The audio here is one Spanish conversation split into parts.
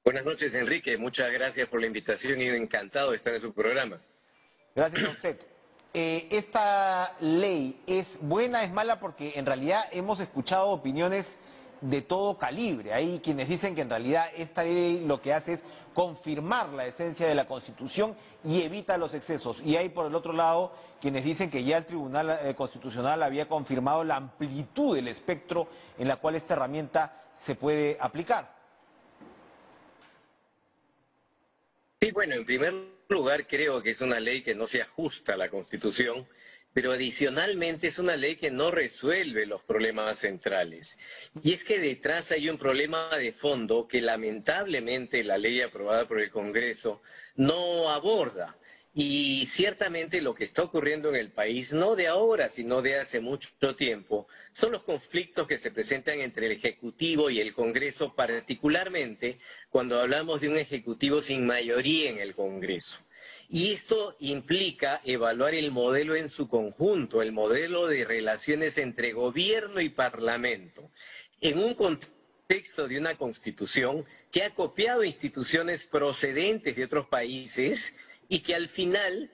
Buenas noches, Enrique. Muchas gracias por la invitación y encantado de estar en su programa. Gracias a usted. ¿Esta ley es buena, es mala? Porque en realidad hemos escuchado opiniones de todo calibre. Hay quienes dicen que en realidad esta ley lo que hace es confirmar la esencia de la Constitución y evita los excesos. Y hay por el otro lado quienes dicen que ya el Tribunal Constitucional había confirmado la amplitud del espectro en la cual esta herramienta se puede aplicar. Sí, bueno, en primer lugar creo que es una ley que no se ajusta a la Constitución, pero adicionalmente es una ley que no resuelve los problemas centrales. Y es que detrás hay un problema de fondo que lamentablemente la ley aprobada por el Congreso no aborda. Y ciertamente lo que está ocurriendo en el país, no de ahora, sino de hace mucho tiempo, son los conflictos que se presentan entre el Ejecutivo y el Congreso, particularmente cuando hablamos de un Ejecutivo sin mayoría en el Congreso. Y esto implica evaluar el modelo en su conjunto, el modelo de relaciones entre gobierno y parlamento, en un contexto de una constitución que ha copiado instituciones procedentes de otros países y que al final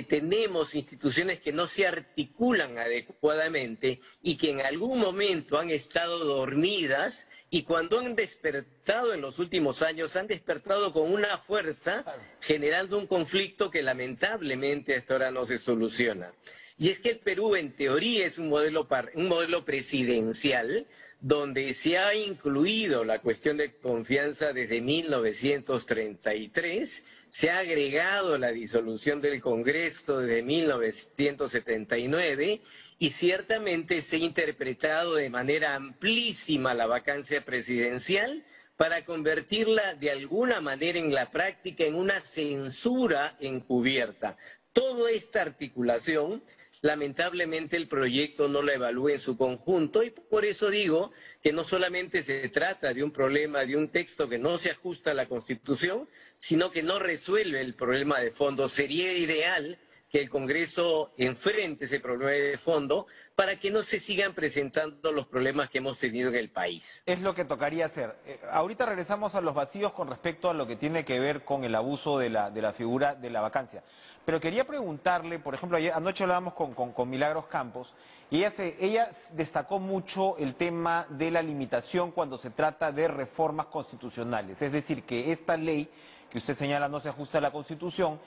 tenemos instituciones que no se articulan adecuadamente y que en algún momento han estado dormidas y cuando han despertado en los últimos años han despertado con una fuerza generando un conflicto que lamentablemente hasta ahora no se soluciona. Y es que el Perú en teoría es un modelo presidencial donde se ha incluido la cuestión de confianza desde 1933, se ha agregado la disolución del Congreso desde 1979 y ciertamente se ha interpretado de manera amplísima la vacancia presidencial para convertirla de alguna manera en la práctica en una censura encubierta. Toda esta articulación lamentablemente el proyecto no la evalúa en su conjunto y por eso digo que no solamente se trata de un problema de un texto que no se ajusta a la Constitución, sino que no resuelve el problema de fondo. Sería ideal que el Congreso enfrente ese problema de fondo para que no se sigan presentando los problemas que hemos tenido en el país. Es lo que tocaría hacer. Ahorita regresamos a los vacíos con respecto a lo que tiene que ver con el abuso de la figura de la vacancia. Pero quería preguntarle, por ejemplo, anoche hablábamos con Milagros Campos, y ella destacó mucho el tema de la limitación cuando se trata de reformas constitucionales. Es decir, que esta ley que usted señala no se ajusta a la Constitución,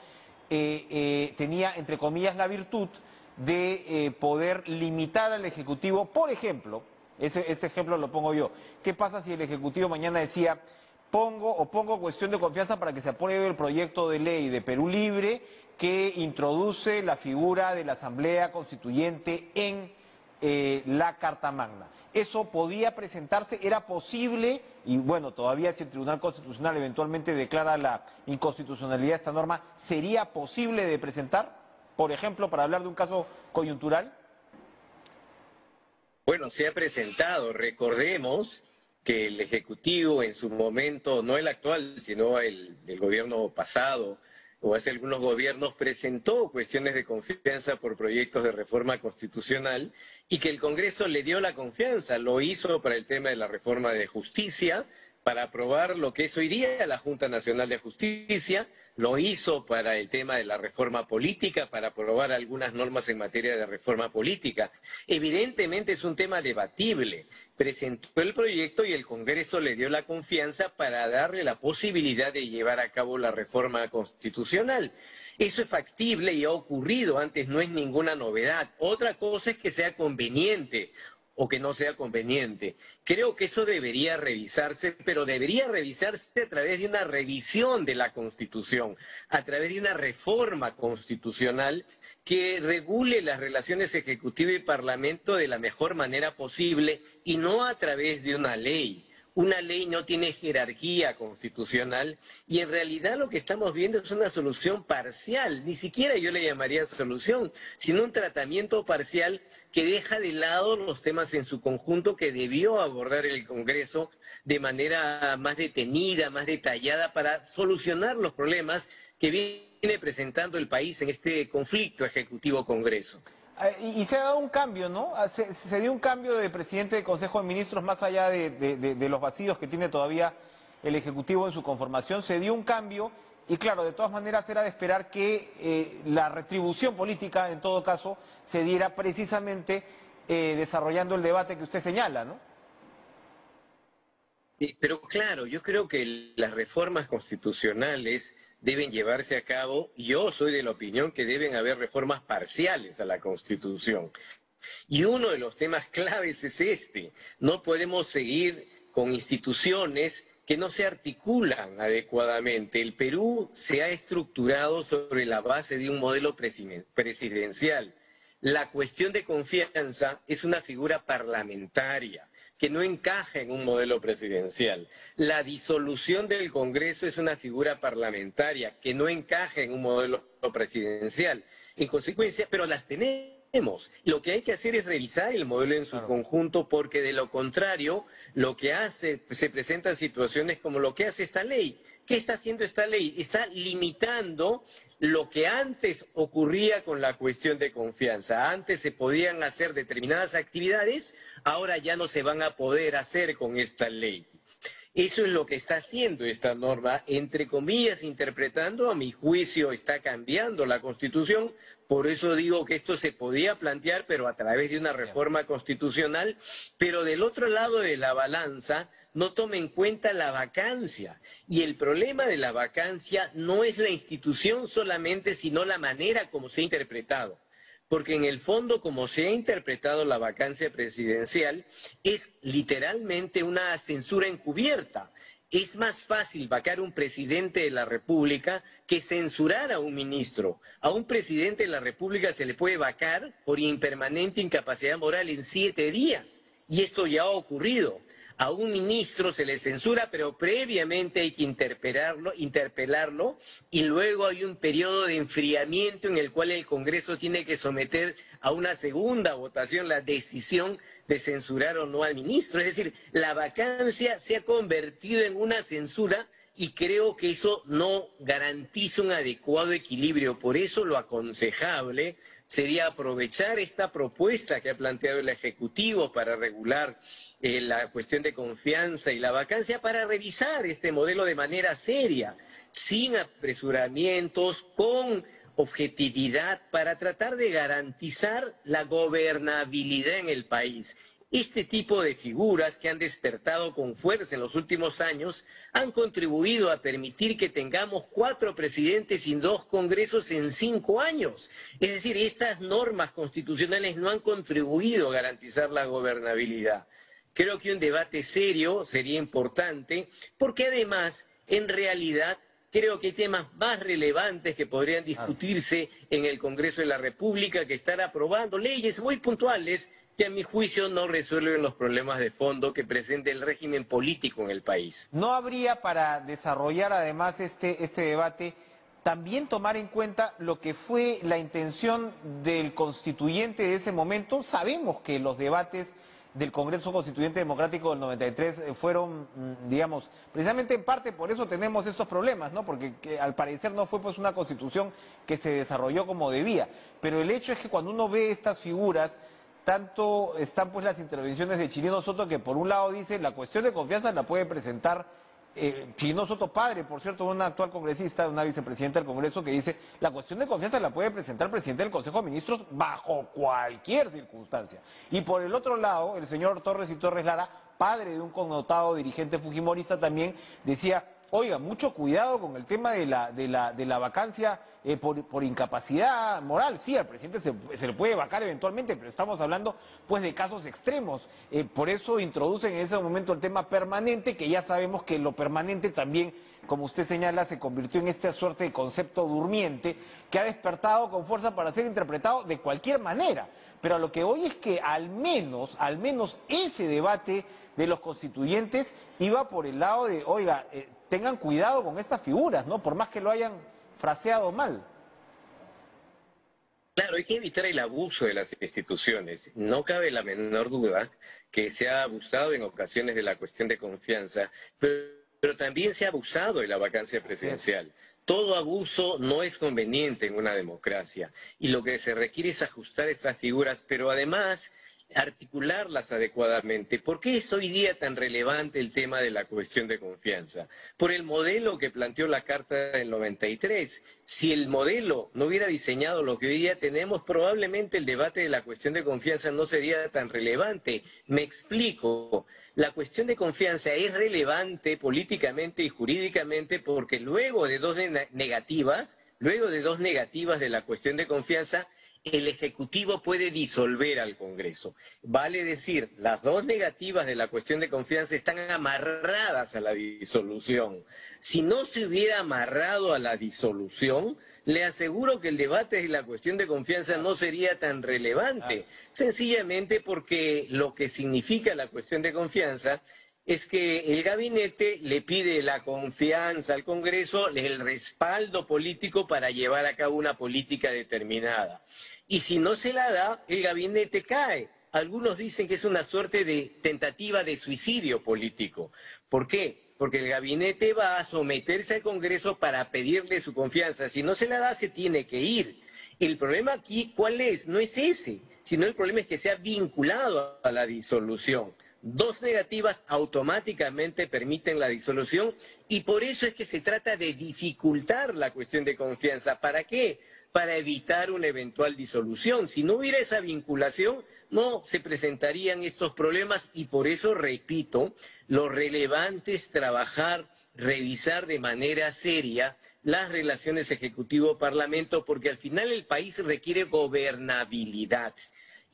tenía, entre comillas, la virtud de poder limitar al Ejecutivo, por ejemplo, ese ejemplo lo pongo yo, ¿qué pasa si el Ejecutivo mañana decía, pongo cuestión de confianza para que se apruebe el proyecto de ley de Perú Libre que introduce la figura de la Asamblea Constituyente en la Carta Magna? Eso podía presentarse, era posible, y bueno, todavía si el Tribunal Constitucional eventualmente declara la inconstitucionalidad de esta norma, ¿sería posible de presentar, por ejemplo, para hablar de un caso coyuntural? Bueno, se ha presentado, recordemos que el Ejecutivo en su momento, no el actual, sino el gobierno pasado, o hace algunos gobiernos, presentó cuestiones de confianza por proyectos de reforma constitucional y que el Congreso le dio la confianza. Lo hizo para el tema de la reforma de justicia, para aprobar lo que es hoy día la Junta Nacional de Justicia, lo hizo para el tema de la reforma política, para aprobar algunas normas en materia de reforma política. Evidentemente es un tema debatible. Presentó el proyecto y el Congreso le dio la confianza para darle la posibilidad de llevar a cabo la reforma constitucional. Eso es factible y ha ocurrido antes, no es ninguna novedad. Otra cosa es que sea conveniente o que no sea conveniente. Creo que eso debería revisarse, pero debería revisarse a través de una revisión de la Constitución, a través de una reforma constitucional que regule las relaciones Ejecutivo y Parlamento de la mejor manera posible y no a través de una ley. Una ley no tiene jerarquía constitucional y en realidad lo que estamos viendo es una solución parcial, ni siquiera yo le llamaría solución, sino un tratamiento parcial que deja de lado los temas en su conjunto que debió abordar el Congreso de manera más detenida, más detallada para solucionar los problemas que viene presentando el país en este conflicto Ejecutivo-Congreso. Y se ha dado un cambio, ¿no? Se dio un cambio de presidente del Consejo de Ministros más allá de los vacíos que tiene todavía el Ejecutivo en su conformación, se dio un cambio y claro, de todas maneras era de esperar que la retribución política, en todo caso, se diera precisamente desarrollando el debate que usted señala, ¿no? Pero claro, yo creo que las reformas constitucionales deben llevarse a cabo. Yo soy de la opinión que deben haber reformas parciales a la Constitución. Y uno de los temas claves es este. No podemos seguir con instituciones que no se articulan adecuadamente. El Perú se ha estructurado sobre la base de un modelo presidencial. La cuestión de confianza es una figura parlamentaria que no encaja en un modelo presidencial. La disolución del Congreso es una figura parlamentaria que no encaja en un modelo presidencial. En consecuencia, pero las tenemos. Lo que hay que hacer es revisar el modelo en su conjunto, porque de lo contrario, lo que hace, se presentan situaciones como lo que hace esta ley. ¿Qué está haciendo esta ley? Está limitando lo que antes ocurría con la cuestión de confianza. Antes se podían hacer determinadas actividades, ahora ya no se van a poder hacer con esta ley. Eso es lo que está haciendo esta norma, entre comillas, interpretando. A mi juicio está cambiando la Constitución, por eso digo que esto se podía plantear, pero a través de una reforma constitucional, pero del otro lado de la balanza no toma en cuenta la vacancia. Y el problema de la vacancia no es la institución solamente, sino la manera como se ha interpretado. Porque en el fondo, como se ha interpretado la vacancia presidencial, es literalmente una censura encubierta. Es más fácil vacar a un presidente de la República que censurar a un ministro. A un presidente de la República se le puede vacar por impermanente incapacidad moral en 7 días. Y esto ya ha ocurrido. A un ministro se le censura, pero previamente hay que interpelarlo, y luego hay un periodo de enfriamiento en el cual el Congreso tiene que someter a una segunda votación la decisión de censurar o no al ministro. Es decir, la vacancia se ha convertido en una censura y creo que eso no garantiza un adecuado equilibrio. Por eso lo aconsejable sería aprovechar esta propuesta que ha planteado el Ejecutivo para regular la cuestión de confianza y la vacancia, para revisar este modelo de manera seria, sin apresuramientos, con objetividad, para tratar de garantizar la gobernabilidad en el país. Este tipo de figuras que han despertado con fuerza en los últimos años han contribuido a permitir que tengamos 4 presidentes y 2 congresos en 5 años. Es decir, estas normas constitucionales no han contribuido a garantizar la gobernabilidad. Creo que un debate serio sería importante, porque además, en realidad, creo que hay temas más relevantes que podrían discutirse en el Congreso de la República que estar aprobando leyes muy puntuales que a mi juicio no resuelven los problemas de fondo que presenta el régimen político en el país. ¿No habría, para desarrollar además este debate, también tomar en cuenta lo que fue la intención del constituyente de ese momento? Sabemos que los debates del Congreso Constituyente Democrático del 93 fueron, digamos, precisamente en parte por eso tenemos estos problemas, ¿no? Porque al parecer no fue pues una constitución que se desarrolló como debía. Pero el hecho es que cuando uno ve estas figuras, tanto están pues las intervenciones de Chirino Soto, que por un lado dice la cuestión de confianza la puede presentar Chirino Soto, padre, por cierto, una actual congresista, una vicepresidenta del Congreso, que dice la cuestión de confianza la puede presentar el presidente del Consejo de Ministros bajo cualquier circunstancia. Y por el otro lado, el señor Torres y Torres Lara, padre de un connotado dirigente fujimorista, también decía: oiga, mucho cuidado con el tema de la vacancia por incapacidad moral. Sí, al presidente se le puede vacar eventualmente, pero estamos hablando pues de casos extremos. Por eso introducen en ese momento el tema permanente, que ya sabemos que lo permanente también, como usted señala, se convirtió en esta suerte de concepto durmiente que ha despertado con fuerza para ser interpretado de cualquier manera. Pero a lo que voy es que al menos ese debate de los constituyentes iba por el lado de, oiga, tengan cuidado con estas figuras, ¿no? Por más que lo hayan fraseado mal. Claro, hay que evitar el abuso de las instituciones. No cabe la menor duda que se ha abusado en ocasiones de la cuestión de confianza, pero también se ha abusado de la vacancia presidencial. Todo abuso no es conveniente en una democracia, y lo que se requiere es ajustar estas figuras, pero además articularlas adecuadamente. ¿Por qué es hoy día tan relevante el tema de la cuestión de confianza? Por el modelo que planteó la Carta del 93. Si el modelo no hubiera diseñado lo que hoy día tenemos, probablemente el debate de la cuestión de confianza no sería tan relevante. Me explico. La cuestión de confianza es relevante políticamente y jurídicamente porque luego de dos negativas de la cuestión de confianza, el Ejecutivo puede disolver al Congreso. Vale decir, las dos negativas de la cuestión de confianza están amarradas a la disolución. Si no se hubiera amarrado a la disolución, le aseguro que el debate de la cuestión de confianza no sería tan relevante, sencillamente porque lo que significa la cuestión de confianza es que el gabinete le pide la confianza al Congreso, el respaldo político para llevar a cabo una política determinada. Y si no se la da, el gabinete cae. Algunos dicen que es una suerte de tentativa de suicidio político. ¿Por qué? Porque el gabinete va a someterse al Congreso para pedirle su confianza. Si no se la da, se tiene que ir. El problema aquí, ¿cuál es? No es ese, sino el problema es que se ha vinculado a la disolución. Dos negativas automáticamente permiten la disolución y por eso es que se trata de dificultar la cuestión de confianza. ¿Para qué? Para evitar una eventual disolución. Si no hubiera esa vinculación, no se presentarían estos problemas y por eso, repito, lo relevante es trabajar, revisar de manera seria las relaciones Ejecutivo-Parlamento, porque al final el país requiere gobernabilidad.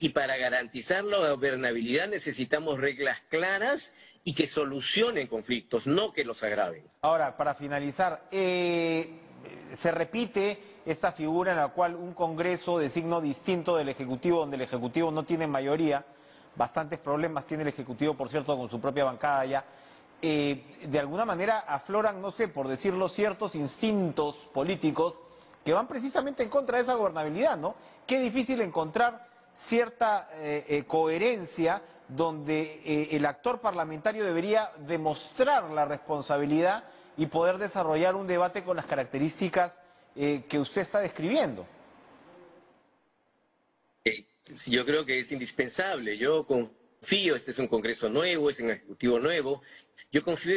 Y para garantizar la gobernabilidad necesitamos reglas claras y que solucionen conflictos, no que los agraven. Ahora, para finalizar, se repite esta figura en la cual un Congreso de signo distinto del Ejecutivo, donde el Ejecutivo no tiene mayoría, bastantes problemas tiene el Ejecutivo, por cierto, con su propia bancada ya, de alguna manera afloran, no sé, por decirlo, ciertos instintos políticos que van precisamente en contra de esa gobernabilidad, ¿no? Qué difícil encontrar cierta coherencia donde el actor parlamentario debería demostrar la responsabilidad y poder desarrollar un debate con las características que usted está describiendo. Yo creo que es indispensable. Yo confío, este es un Congreso nuevo, es un Ejecutivo nuevo, yo confío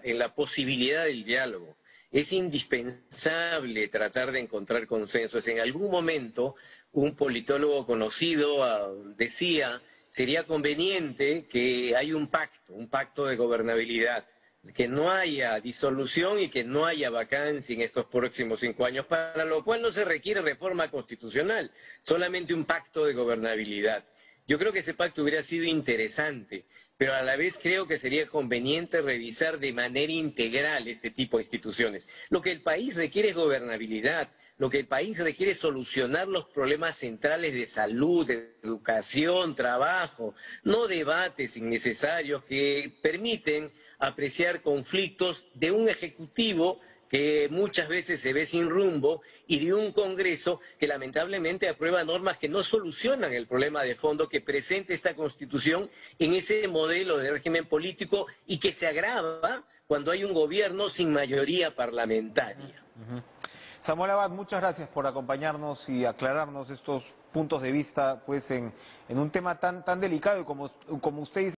en la posibilidad del diálogo. Es indispensable tratar de encontrar consensos. En algún momento, un politólogo conocido decía, sería conveniente que haya un pacto de gobernabilidad, que no haya disolución y que no haya vacancia en estos próximos 5 años, para lo cual no se requiere reforma constitucional, solamente un pacto de gobernabilidad. Yo creo que ese pacto hubiera sido interesante, pero a la vez creo que sería conveniente revisar de manera integral este tipo de instituciones. Lo que el país requiere es gobernabilidad, lo que el país requiere es solucionar los problemas centrales de salud, de educación, trabajo, no debates innecesarios que permiten apreciar conflictos de un ejecutivo que muchas veces se ve sin rumbo y de un Congreso que lamentablemente aprueba normas que no solucionan el problema de fondo que presenta esta Constitución en ese modelo de régimen político y que se agrava cuando hay un gobierno sin mayoría parlamentaria. Samuel Abad, muchas gracias por acompañarnos y aclararnos estos puntos de vista pues en un tema tan delicado y como usted dice.